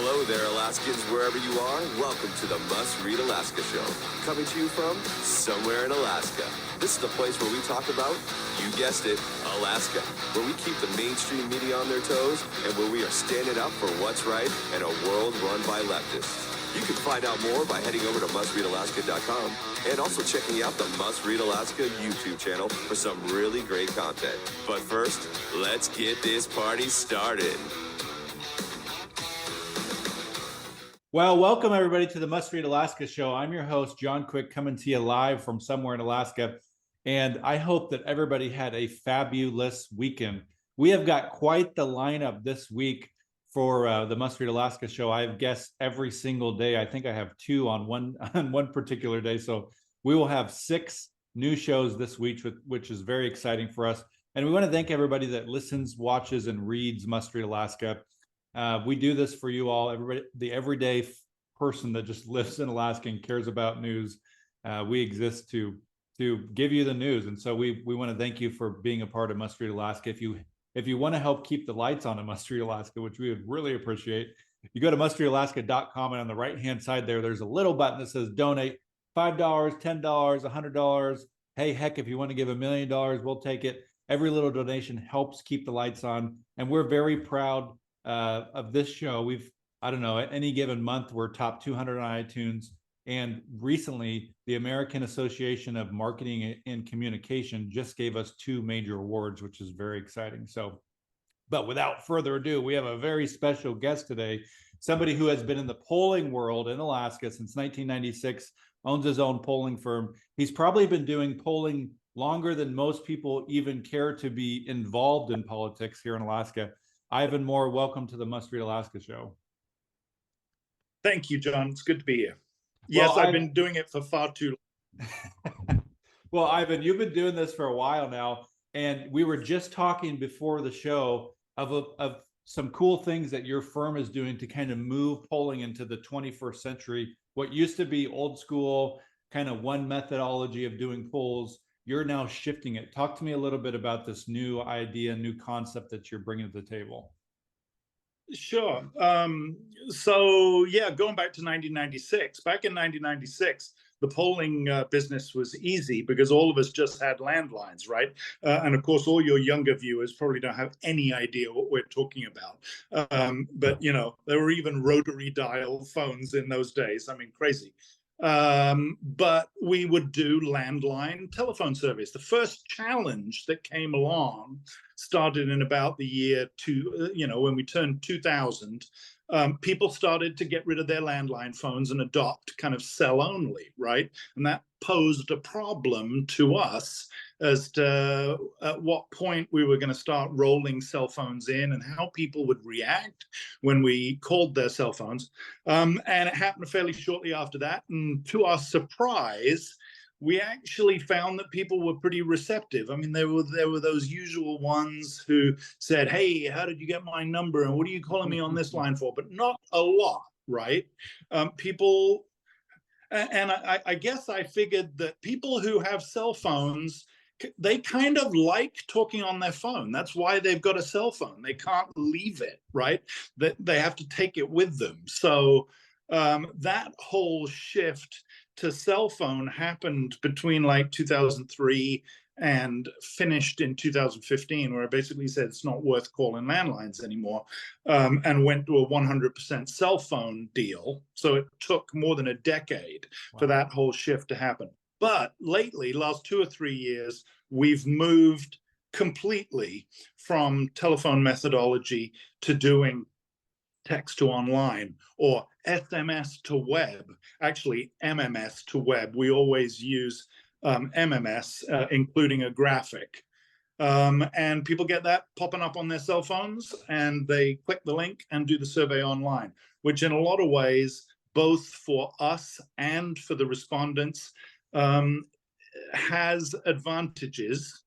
Hello there, Alaskans, wherever you are. Welcome to the Must Read Alaska Show. Coming to you from somewhere in Alaska. This is the place where we talk about, you guessed it, Alaska. Where we keep the mainstream media on their toes and where we are standing up for what's right in a world run by leftists. You can find out more by heading over to mustreadalaska.com and also checking out the Must Read Alaska YouTube channel for some really great content. But first, let's get this party started. Well, welcome everybody to the Must Read Alaska Show. I'm your host, John Quick, coming to you live from somewhere in Alaska. And I hope that everybody had a fabulous weekend. We have got quite the lineup this week for the Must Read Alaska Show. I have guests every single day. I think I have two on one particular day. So we will have 6 new shows this week, which is very exciting for us. And we want to thank everybody that listens, watches, and reads Must Read Alaska. We do this for you all, everybody, the everyday person that just lives in Alaska and cares about news. We exist to give you the news. And so we want to thank you for being a part of Must Read Alaska. If you want to help keep the lights on in Must Read Alaska, which we would really appreciate, you go to mustreadalaska.com, and on the right-hand side there's a little button that says donate. $5, $10, $100. Hey, heck, if you want to give $1 million, we'll take it. Every little donation helps keep the lights on. And we're very proud of this show. I don't know, at any given month, we're top 200 on iTunes. And recently, the American Association of Marketing and Communication just gave us 2 major awards, which is very exciting. So, but without further ado, we have a very special guest today, somebody who has been in the polling world in Alaska since 1996, owns his own polling firm. He's probably been doing polling longer than most people even care to be involved in politics here in Alaska. Ivan Moore, welcome to the Must Read Alaska Show. Thank you, John. It's good to be here. Yes, I've been doing it for far too long. Well, Ivan, you've been doing this for a while now, and we were just talking before the show of some cool things that your firm is doing to kind of move polling into the 21st century. What used to be old school, kind of one methodology of doing polls, you're now shifting it. Talk to me a little bit about this new idea, new concept that you're bringing to the table. Sure. So yeah, going back to 1996, back in 1996, the polling business was easy because all of us just had landlines, right? And of course, all your younger viewers probably don't have any idea what we're talking about. But, you know, there were even rotary dial phones in those days. I mean, crazy. But we would do landline telephone service. The first challenge that came along started in about the year when we turned 2000. People started to get rid of their landline phones and adopt kind of cell only, right? And that posed a problem to us as to at what point we were going to start rolling cell phones in and how people would react when we called their cell phones. And it happened fairly shortly after that. And to our surprise, we actually found that people were pretty receptive. I mean, there were those usual ones who said, hey, how did you get my number? And what are you calling me on this line for? But not a lot, right? People, and I guess I figured that people who have cell phones, they kind of like talking on their phone. That's why they've got a cell phone. They can't leave it, right? They have to take it with them. So that whole shift to cell phone happened between like 2003 and finished in 2015, where I basically said it's not worth calling landlines anymore, and went to a 100% cell phone deal. So it took more than a decade for that whole shift to happen. But lately, last 2 or 3 years, we've moved completely from telephone methodology to doing text to online, or SMS to web, actually MMS to web. We always use MMS, including a graphic. And people get that popping up on their cell phones, and they click the link and do the survey online, which in a lot of ways, both for us and for the respondents, has advantages.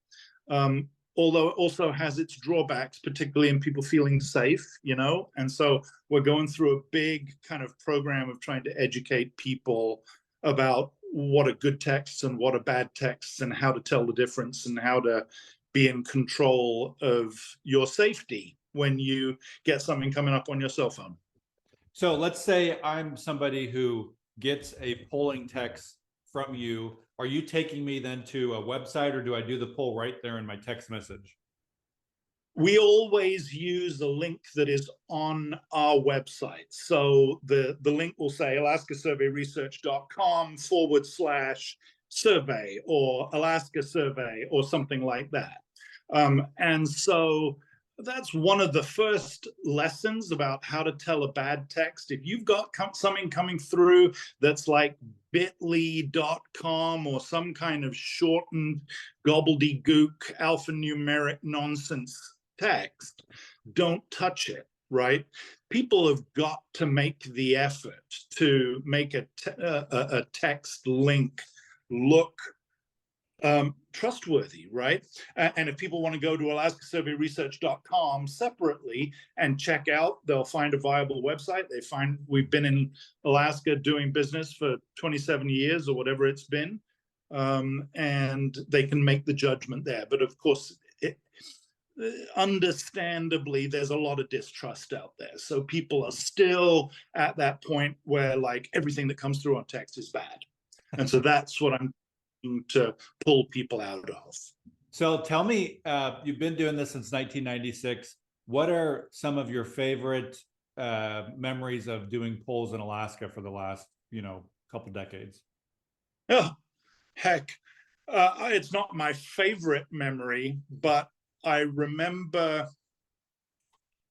Although it also has its drawbacks, particularly in people feeling safe, you know? And so we're going through a big kind of program of trying to educate people about what are good texts and what are bad texts and how to tell the difference and how to be in control of your safety when you get something coming up on your cell phone. So let's say I'm somebody who gets a polling text from you. Are you taking me then to a website, or do I do the poll right there in my text message? We always use the link that is on our website. So the link will say alaskasurveyresearch.com/survey or Alaska survey or something like that. And so that's one of the first lessons about how to tell a bad text. If you've got something coming through that's like bit.ly.com or some kind of shortened gobbledygook alphanumeric nonsense text, don't touch it, right? People have got to make the effort to make a text link look trustworthy, right? And if people want to go to alaskasurveyresearch.com separately and check out, they'll find a viable website. They find we've been in Alaska doing business for 27 years or whatever it's been, and they can make the judgment there. But of course, understandably, there's a lot of distrust out there. So people are still at that point where like everything that comes through on text is bad. And so that's what I'm to pull people out of. So tell me, you've been doing this since 1996. What are some of your favorite memories of doing polls in Alaska for the last, couple decades? Oh, heck. It's not my favorite memory, but I remember,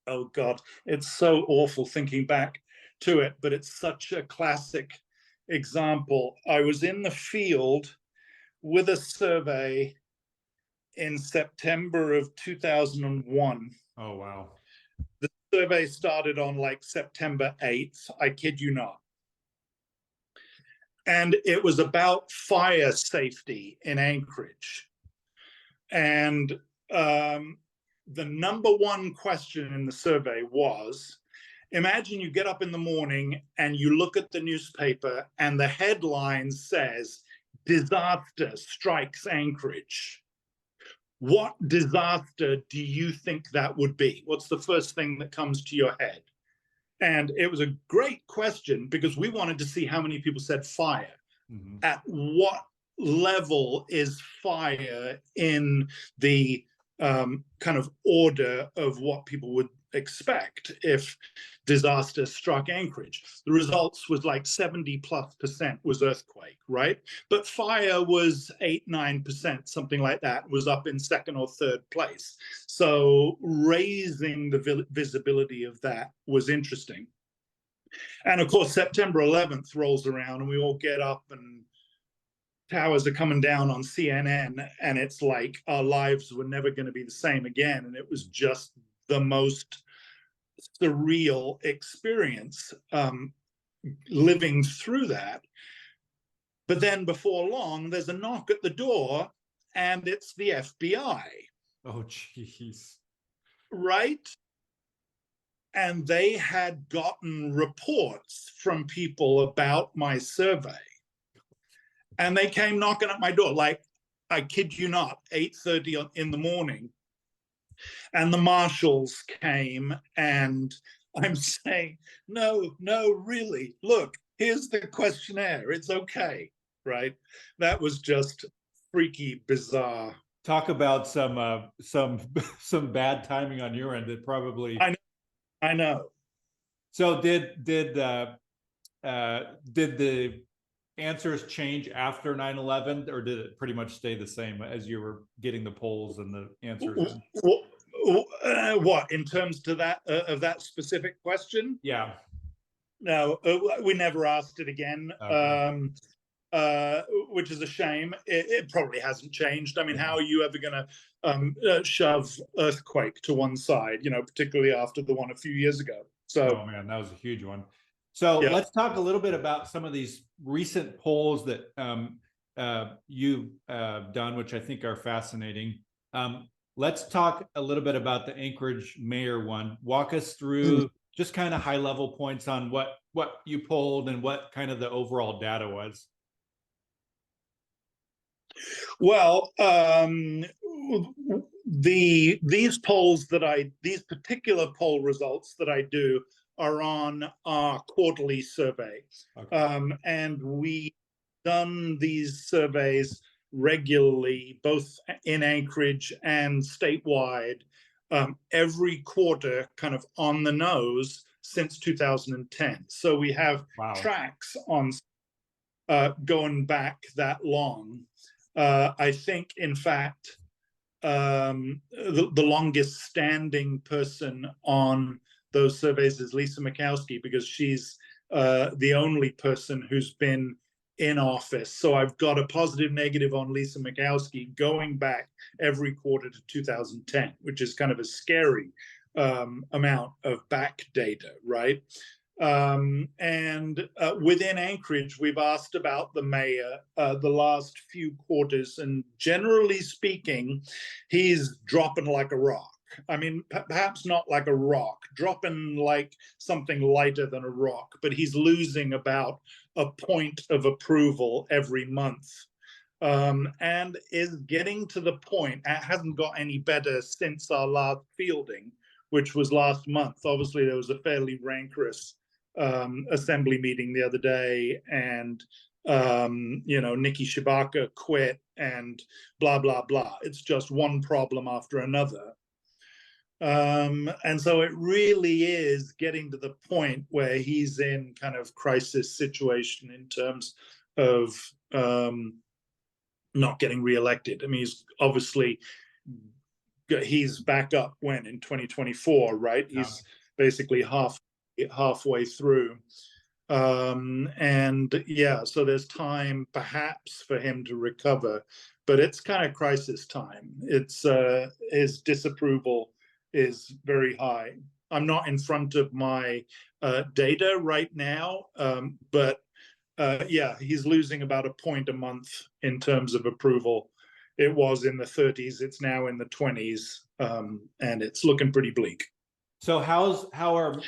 oh God, it's so awful thinking back to it, but it's such a classic example. I was in the field with a survey in September of 2001. Oh, wow. The survey started on like September 8th. I kid you not. And it was about fire safety in Anchorage. And the number one question in the survey was, imagine you get up in the morning and you look at the newspaper and the headline says, "Disaster strikes Anchorage." What disaster do you think that would be? What's the first thing that comes to your head? And it was a great question because we wanted to see how many people said fire. Mm-hmm. At what level is fire in the kind of order of what people would expect if disaster struck Anchorage? The results was like 70+% was earthquake, right? But fire was 8-9%, something like that, was up in second or third place. So raising the visibility of that was interesting. And of course, September 11th rolls around and we all get up and towers are coming down on CNN, and it's like our lives were never going to be the same again. And it was just the most surreal experience living through that. But then before long, there's a knock at the door and it's the FBI. Oh, geez. Right? And they had gotten reports from people about my survey. And they came knocking at my door, like, I kid you not, 8:30 in the morning. And the marshals came and I'm saying, no, really, look, here's the questionnaire. It's okay, right? That was just freaky, bizarre. Talk about some bad timing on your end. That probably. I know. So did the answers change after 9/11, or did it pretty much stay the same as you were getting the polls and the answers in? What in terms to that of that specific question? Yeah. No, we never asked it again. Okay. Which is a shame. It probably hasn't changed. I mean, how are you ever going to shove earthquake to one side, particularly after the one a few years ago? So, oh man, that was a huge one. So yeah. Let's talk a little bit about some of these recent polls that you've done, which I think are fascinating. Let's talk a little bit about the Anchorage mayor one. Walk us through just kind of high level points on what you polled and what kind of the overall data was. Well, these particular poll results that I do are on our quarterly survey. Okay. And we've done these surveys regularly, both in Anchorage and statewide, every quarter, kind of on the nose since 2010. So we have tracks on going back that long. I think, in fact, the longest standing person on those surveys is Lisa Murkowski, because she's the only person who's been in office. So I've got a positive negative on Lisa Murkowski going back every quarter to 2010, which is kind of a scary amount of back data, right? And within Anchorage, we've asked about the mayor the last few quarters, and generally speaking, he's dropping like a rock. I mean, perhaps not like a rock, dropping like something lighter than a rock, but he's losing about a point of approval every month. And is getting to the point, it hasn't got any better since our last fielding, which was last month. Obviously, there was a fairly rancorous assembly meeting the other day, and Nikki Shibaka quit, and blah blah blah. It's just one problem after another, and so it really is getting to the point where he's in kind of crisis situation in terms of not getting reelected. I mean, he's back up in 2024, right? He's basically halfway through, and yeah, so there's time perhaps for him to recover, but it's kind of crisis time. It's his disapproval is very high. I'm not in front of my data right now, but yeah, he's losing about a point a month in terms of approval. It was in the 30s, it's now in the 20s, and it's looking pretty bleak. So how are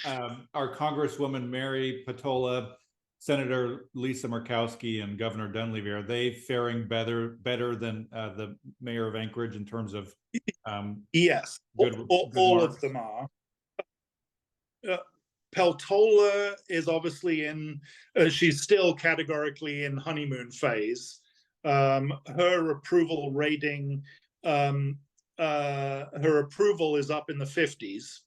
our Congresswoman Mary Peltola, Senator Lisa Murkowski, and Governor Dunleavy, are they faring better than the mayor of Anchorage in terms of yes, good all of them are. Peltola is obviously she's still categorically in honeymoon phase. Her approval rating, her approval is up in the 50s.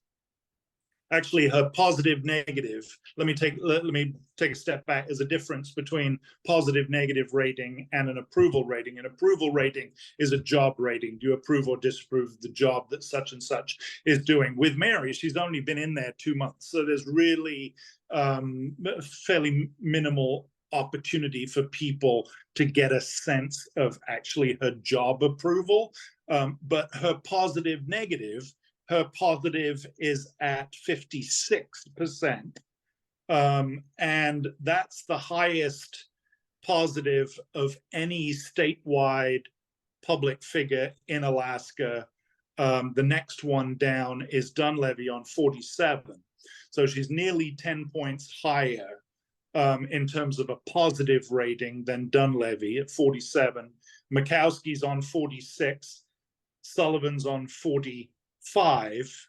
Actually, her positive negative, let me take a step back. There's a difference between positive negative rating and an approval rating. An approval rating is a job rating. Do you approve or disapprove of the job that such and such is doing? With Mary, she's only been in there 2 months, so there's really fairly minimal opportunity for people to get a sense of actually her job approval. But her positive negative, her positive is at 56%. And that's the highest positive of any statewide public figure in Alaska. The next one down is Dunleavy on 47. So she's nearly 10 points higher in terms of a positive rating than Dunleavy at 47. Murkowski's on 46. Sullivan's on 45.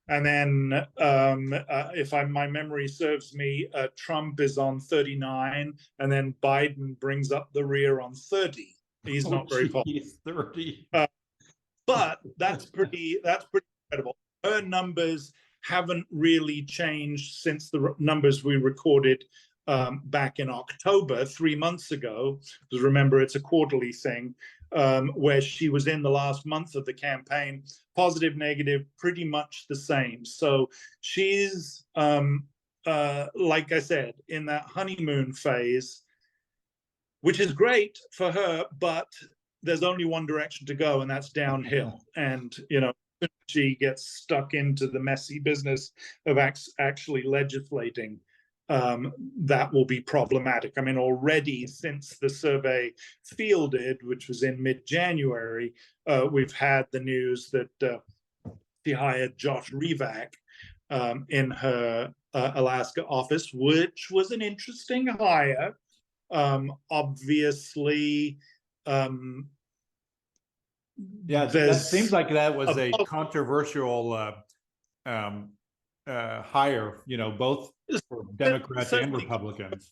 And then if my memory serves me, Trump is on 39, and then Biden brings up the rear on 30. He's not very popular. 30. But that's pretty incredible. Her numbers haven't really changed since the numbers we recorded back in October, 3 months ago, because remember, it's a quarterly thing, where she was in the last month of the campaign. Positive, negative, pretty much the same. So she's, like I said, in that honeymoon phase, which is great for her, but there's only one direction to go, and that's downhill. And, she gets stuck into the messy business of actually legislating, that will be problematic. I mean, already since the survey fielded, which was in mid-January, we've had the news that she hired Josh Revak in her Alaska office, which was an interesting hire. Obviously, yeah, that seems like that was a controversial hire, both for Democrats and Certainly, Republicans.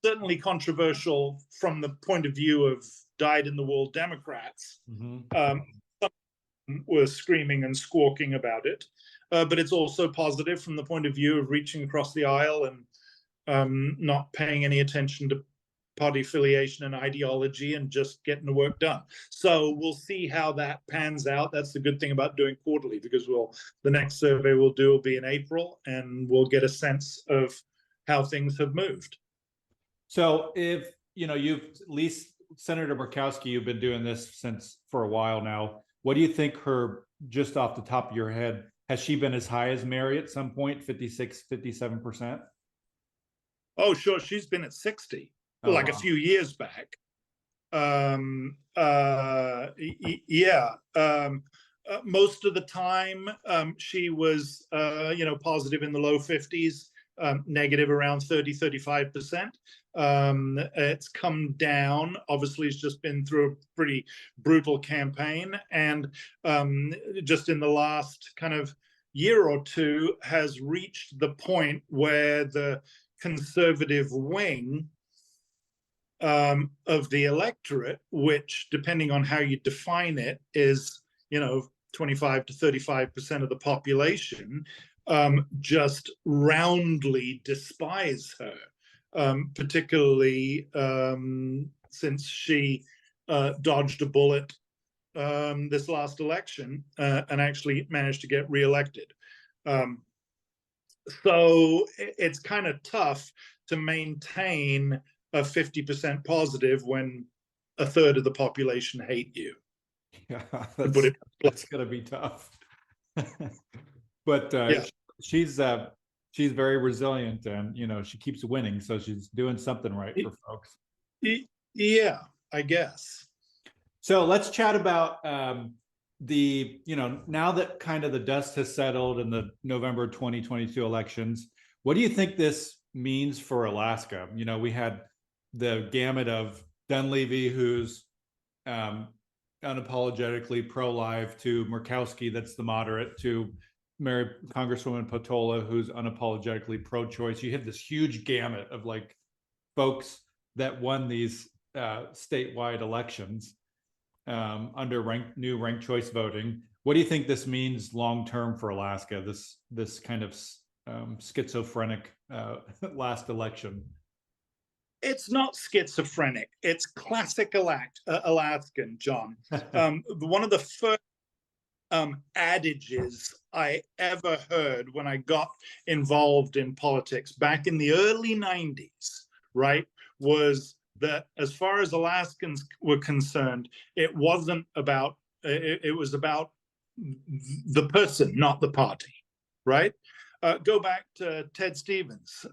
certainly controversial from the point of view of dyed-in-the-wool Democrats. Some were screaming and squawking about it, but it's also positive from the point of view of reaching across the aisle and not paying any attention to party affiliation and ideology and just getting the work done. So we'll see how that pans out. That's the good thing about doing quarterly, because the next survey we'll do will be in April, and we'll get a sense of how things have moved. So if you've at least Senator Murkowski, you've been doing this for a while now. What do you think just off the top of your head, has she been as high as Mary at some point, 56, 57%? Oh, sure. She's been at 60, a few years back. Yeah. Most of the time, she was, positive in the low 50s, negative around 30, 35%. It's come down. Obviously, it's just been through a pretty brutal campaign, and just in the last kind of year or two has reached the point where the conservative wing of the electorate, which, depending on how you define it, is 25 to 35% of the population, just roundly despise her, particularly since she dodged a bullet this last election and actually managed to get reelected. So it's kind of tough to maintain a 50% positive when a third of the population hate you. Yeah, that's going to be tough. But yeah. she's very resilient, and she keeps winning, so she's doing something right for folks. Yeah, I guess. So let's chat about now that kind of the dust has settled in the November 2022 elections. What do you think this means for Alaska? We had the gamut of Dunleavy, who's unapologetically pro-life, to Murkowski, that's the moderate, to Congresswoman Peltola, who's unapologetically pro-choice. You have this huge gamut of folks that won these statewide elections under new ranked choice voting. What do you think this means long term for Alaska? This kind of schizophrenic last election. It's not schizophrenic. It's classic Alaskan, John. One of the first adages I ever heard when I got involved in politics back in the early 90s, right, was that as far as Alaskans were concerned, it wasn't about, it was about the person, not the party, right? Go back to Ted Stevens,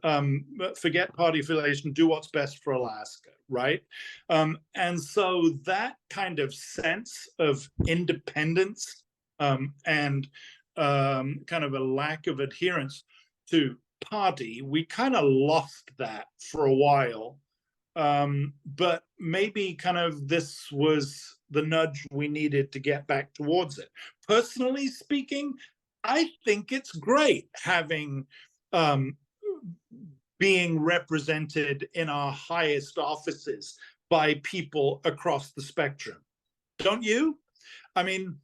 forget party affiliation, do what's best for Alaska, right? And so that kind of sense of independence and kind of a lack of adherence to party, we kind of lost that for a while. But maybe kind of this was the nudge we needed to get back towards it. Personally speaking, I think it's great having being represented in our highest offices by people across the spectrum. Don't you? I mean,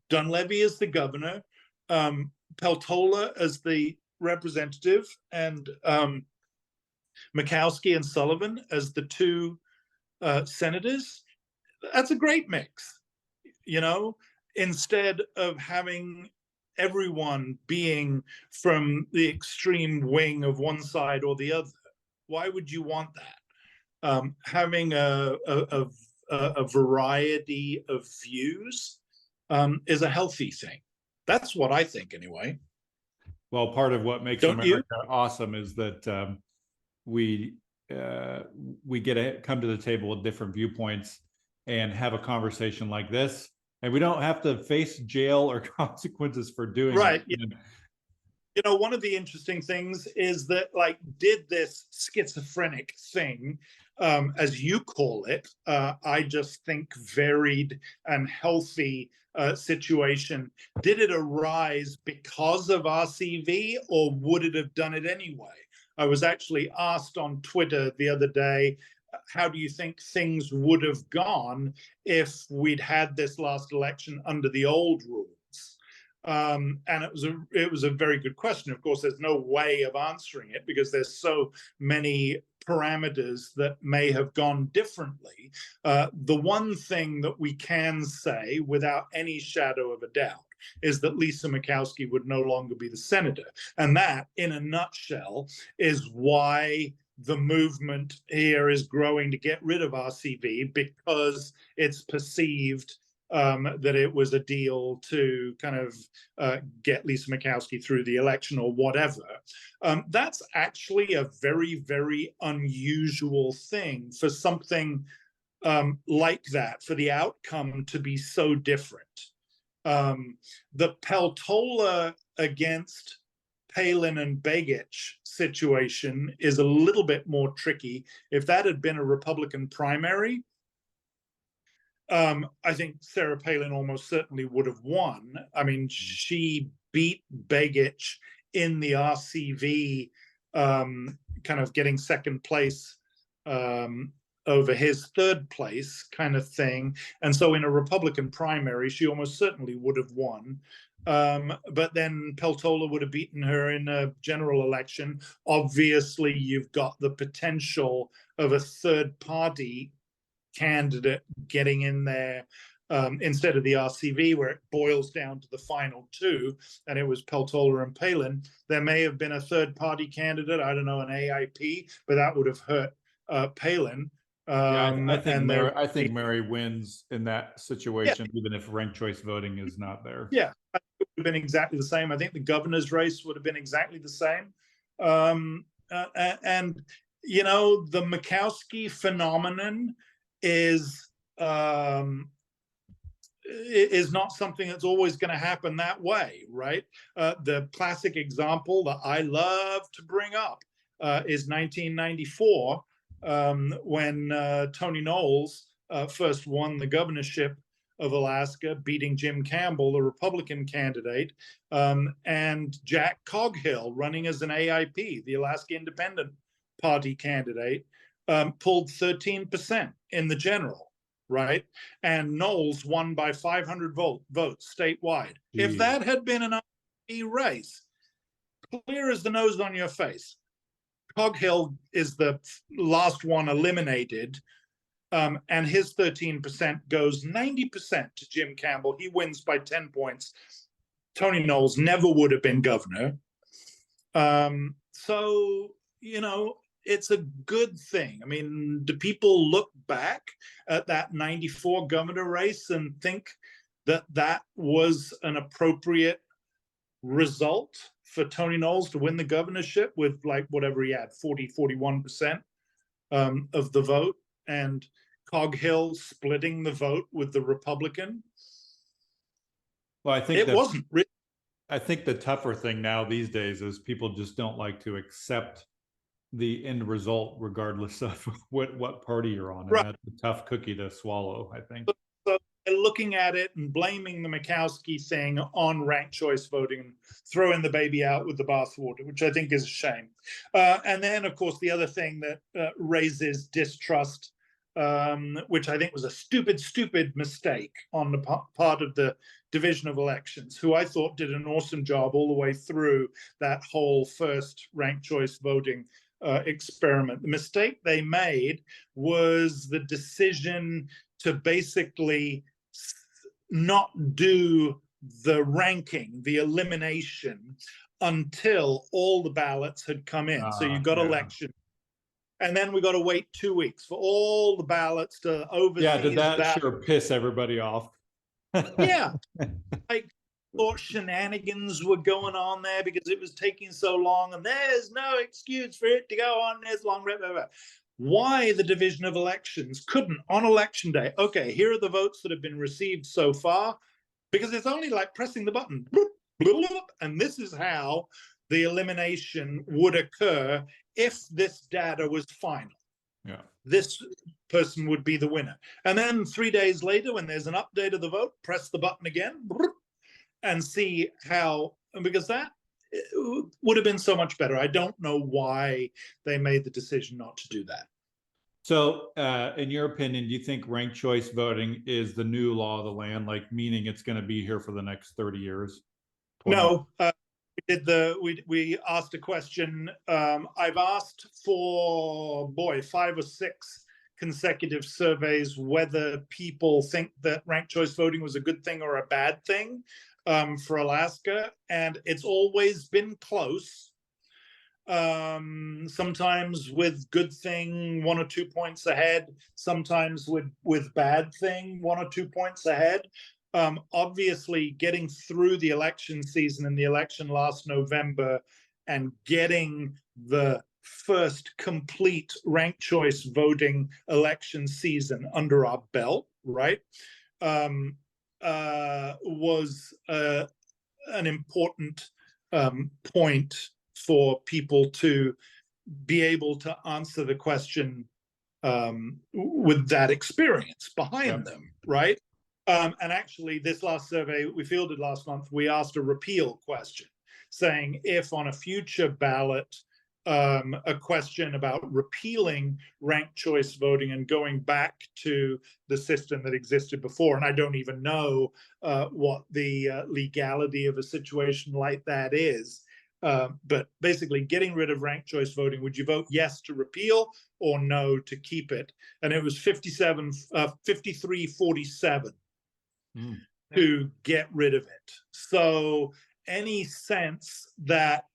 Dunleavy is the governor, Peltola as the representative, and Murkowski and Sullivan as the two senators. That's a great mix, instead of having everyone being from the extreme wing of one side or the other. Why would you want that? Having a variety of views is a healthy thing. That's what I think, anyway. Well, part of what makes America awesome is that we get to come to the table with different viewpoints and have a conversation like this, and we don't have to face jail or consequences for doing right. it. One of the interesting things is that, did this schizophrenic thing as you call it, I just think varied and healthy situation. Did it arise because of RCV, or would it have done it anyway? I was actually asked on Twitter the other day, how do you think things would have gone if we'd had this last election under the old rules? And it was a very good question. Of course, there's no way of answering it because there's so many parameters that may have gone differently. The one thing that we can say without any shadow of a doubt is that Lisa Murkowski would no longer be the senator. And that, in a nutshell, is why the movement here is growing to get rid of RCV, because it's perceived that it was a deal to kind of get Lisa Murkowski through the election or whatever. That's actually a very, very unusual thing for something like that, for the outcome to be so different. The Peltola against Palin and Begich situation is a little bit more tricky. If that had been a Republican primary, I think Sarah Palin almost certainly would have won. I mean, she beat Begich in the RCV, kind of getting second place over his third place kind of thing. And so in a Republican primary, she almost certainly would have won. But then Peltola would have beaten her in a general election. Obviously, you've got the potential of a third party candidate getting in there instead of the RCV, where it boils down to the final two, and it was Peltola and Palin. There may have been a third party candidate, I don't know, an AIP, but that would have hurt Palin. I think Mary wins in that situation, even if ranked choice voting is not there. Yeah, it would have been exactly the same. I think the governor's race would have been exactly the same. And you know, the Murkowski phenomenon is not something that's always going to happen that way, right? The classic example that I love to bring up is 1994, when Tony Knowles first won the governorship of Alaska, beating Jim Campbell, the Republican candidate, and Jack Coghill, running as an AIP, the Alaska Independent Party candidate, pulled 13% in the general, right? And Knowles won by 500 votes statewide. Jeez. If that had been an RCV race, clear as the nose on your face, Coghill is the last one eliminated, and his 13% goes 90% to Jim Campbell. He wins by 10 points. Tony Knowles never would have been governor. So, you know, it's a good thing. I mean, do people look back at that 94 governor race and think that that was an appropriate result for Tony Knowles to win the governorship with, like, whatever he had, 41% of the vote, and Coghill splitting the vote with the Republican? Well, I think it wasn't really. I think the tougher thing now these days is people just don't like to accept the end result, regardless of what party you're on. And right. That's a tough cookie to swallow, I think. So looking at it and blaming the Murkowski thing on ranked choice voting, throwing the baby out with the bathwater, which I think is a shame. And then, of course, the other thing that raises distrust, which I think was a stupid mistake on the part of the Division of Elections, who I thought did an awesome job all the way through that whole first ranked choice voting experiment. The mistake they made was the decision to basically not do the ranking, the elimination, until all the ballots had come in. So you got election. And then we got to wait 2 weeks for all the ballots to oversee. Yeah, did that sure piss everybody off? Yeah. Like, thought shenanigans were going on there because it was taking so long, and there's no excuse for it to go on this long. Blah, blah, blah. Why the Division of Elections couldn't, on election day, okay, here are the votes that have been received so far, because it's only like pressing the button, bloop, bloop, bloop, and this is how the elimination would occur if this data was final. Yeah. this person would be the winner. And then 3 days later, when there's an update of the vote, press the button again and see how, because that would have been so much better. I don't know why they made the decision not to do that. So, in your opinion, do you think ranked choice voting is the new law of the land, like meaning it's going to be here for the next 30 years? 20? No, we asked a question. I've asked for 5 or 6 consecutive surveys whether people think that ranked choice voting was a good thing or a bad thing for Alaska, and it's always been close. Sometimes with good thing 1 or 2 points ahead, sometimes with bad thing 1 or 2 points ahead. Obviously, getting through the election season and the election last November and getting the first complete ranked choice voting election season under our belt, right, was an important point for people to be able to answer the question with that experience behind them, right? And actually, this last survey we fielded last month, we asked a repeal question, saying if on a future ballot, a question about repealing ranked choice voting and going back to the system that existed before, and I don't even know what the legality of a situation like that is, but basically getting rid of ranked choice voting, would you vote yes to repeal or no to keep it? And it was 53-47 to get rid of it. So any sense that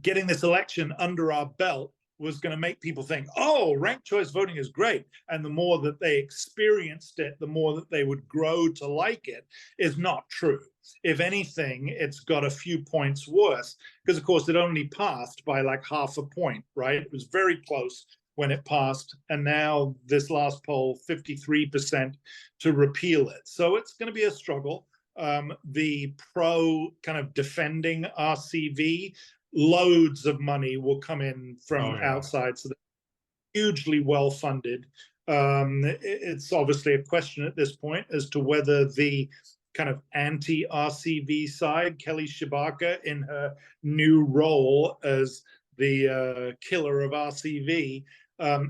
getting this election under our belt was going to make people think, oh, ranked choice voting is great, and the more that they experienced it, the more that they would grow to like it, is not true. If anything, it's got a few points worse, because of course it only passed by like half a point, right? It was very close when it passed, and now this last poll, 53% to repeal it. So it's going to be a struggle. The pro kind of defending RCV, loads of money will come in from outside, so they're hugely well funded. It's obviously a question at this point as to whether the kind of anti-RCV side, Kelly Shibaka, in her new role as the killer of RCV,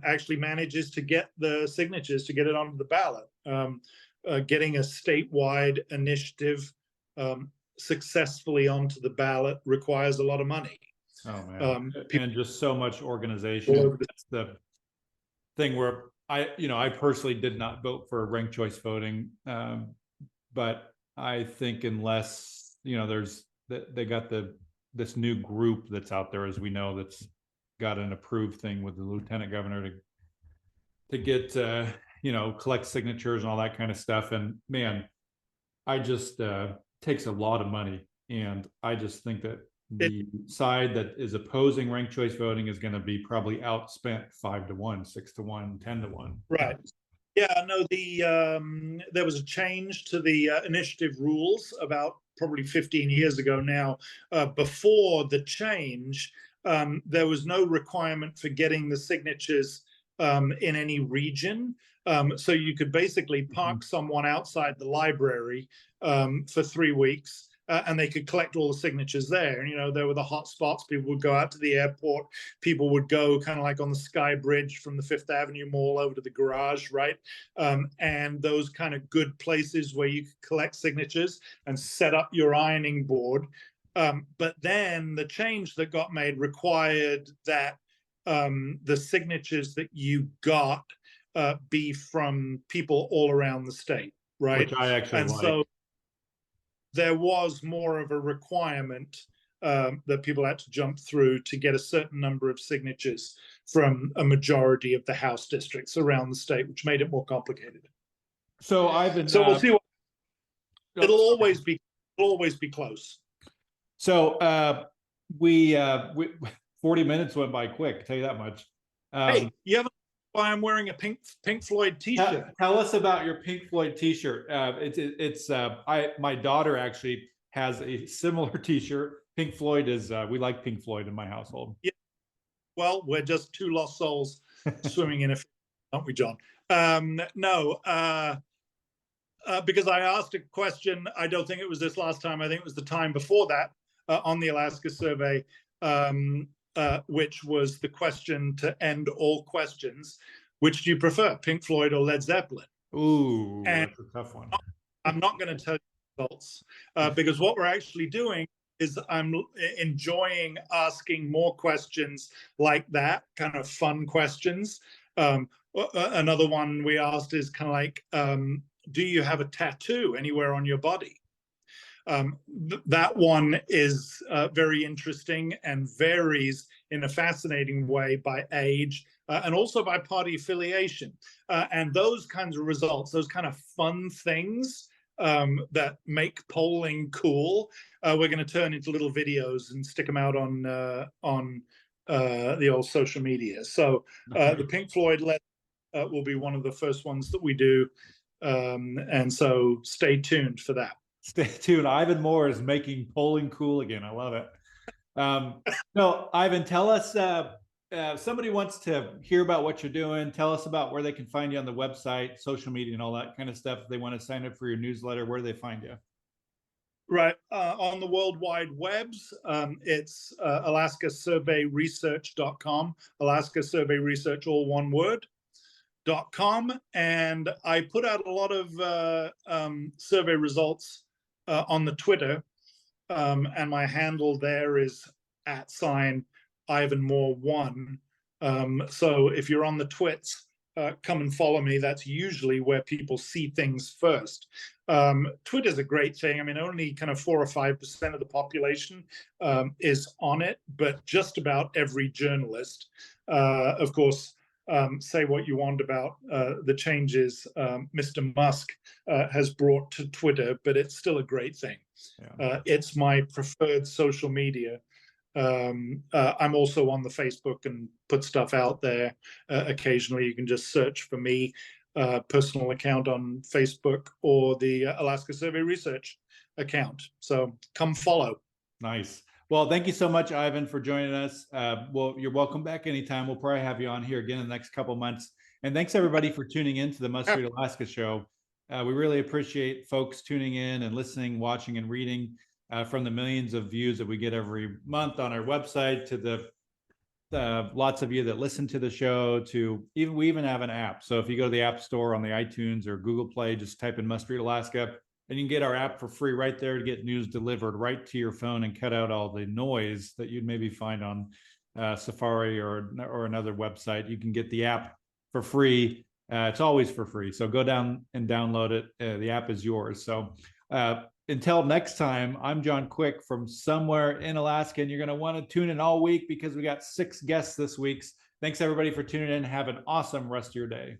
actually manages to get the signatures to get it onto the ballot. Getting a statewide initiative successfully onto the ballot requires a lot of money. Oh man, and just so much organization. That's the thing where I personally did not vote for ranked choice voting, but I think unless they got this new group that's out there, as we know, that's got an approved thing with the lieutenant governor to get collect signatures and all that kind of stuff. And man, I just takes a lot of money, and I just think that the side that is opposing ranked choice voting is going to be probably outspent 5-1, 6-1, 10-1. Right. Yeah, no, there was a change to the initiative rules about probably 15 years ago now. Before the change, there was no requirement for getting the signatures in any region. So you could basically park someone outside the library for 3 weeks, and they could collect all the signatures there. And, there were the hot spots. People would go out to the airport. People would go kind of like on the Sky Bridge from the Fifth Avenue Mall over to the garage, right? And those kind of good places where you could collect signatures and set up your ironing board. But then the change that got made required that the signatures that you got be from people all around the state, right? Which I actually like. So there was more of a requirement that people had to jump through to get a certain number of signatures from a majority of the House districts around the state, which made it more complicated. So Ivan, we'll see. It'll always be close. So we 40 minutes went by quick. I'll tell you that much. Hey, you haven't. Why I'm wearing a Pink Floyd T-shirt. Tell us about your Pink Floyd T-shirt. My daughter actually has a similar T-shirt. Pink Floyd is we like Pink Floyd in my household. Yeah. Well, we're just two lost souls swimming in a, aren't we, John? No, because I asked a question. I don't think it was this last time. I think it was the time before that on the Alaska survey, which was the question to end all questions. Which do you prefer, Pink Floyd or Led Zeppelin? Ooh, and that's a tough one. I'm not going to tell you the results because what we're actually doing is I'm enjoying asking more questions like that, kind of fun questions. Another one we asked is kind of like, do you have a tattoo anywhere on your body? That one is very interesting and varies in a fascinating way by age and also by party affiliation. And those kinds of results, those kind of fun things that make polling cool, we're going to turn into little videos and stick them out on the old social media. So the Pink Floyd will be one of the first ones that we do. And so stay tuned for that. Stay tuned. Ivan Moore is making polling cool again. I love it. No, Ivan, tell us, somebody wants to hear about what you're doing. Tell us about where they can find you on the website, social media, and all that kind of stuff. If they want to sign up for your newsletter, where do they find you? Right. On the World Wide Webs, it's alaskasurveyresearch.com, Alaska Survey Research, all one word, .com. And I put out a lot of survey results on the Twitter, and my handle there is @IvanMoore1. So if you're on the twits, come and follow me. That's usually where people see things first. Twitter's a great thing. I mean, only kind of 4 or 5% of the population is on it, but just about every journalist, of course, say what you want about the changes Mr. Musk has brought to Twitter, but it's still a great thing. Yeah. It's my preferred social media. I'm also on the Facebook and put stuff out there occasionally. You can just search for me, personal account on Facebook or the Alaska Survey Research account. So come follow. Nice. Well, thank you so much, Ivan, for joining us. Well, you're welcome back anytime. We'll probably have you on here again in the next couple of months. And thanks everybody for tuning in to the Must Read Alaska show. We really appreciate folks tuning in and listening, watching, and reading from the millions of views that we get every month on our website to the lots of you that listen to the show. To we even have an app. So if you go to the App Store on the iTunes or Google Play, just type in Must Read Alaska, and you can get our app for free right there to get news delivered right to your phone and cut out all the noise that you'd maybe find on Safari or another website. You can get the app for free. It's always for free. So go down and download it. The app is yours. So until next time, I'm John Quick from somewhere in Alaska, and you're going to want to tune in all week because we got 6 guests this week. Thanks everybody for tuning in. Have an awesome rest of your day.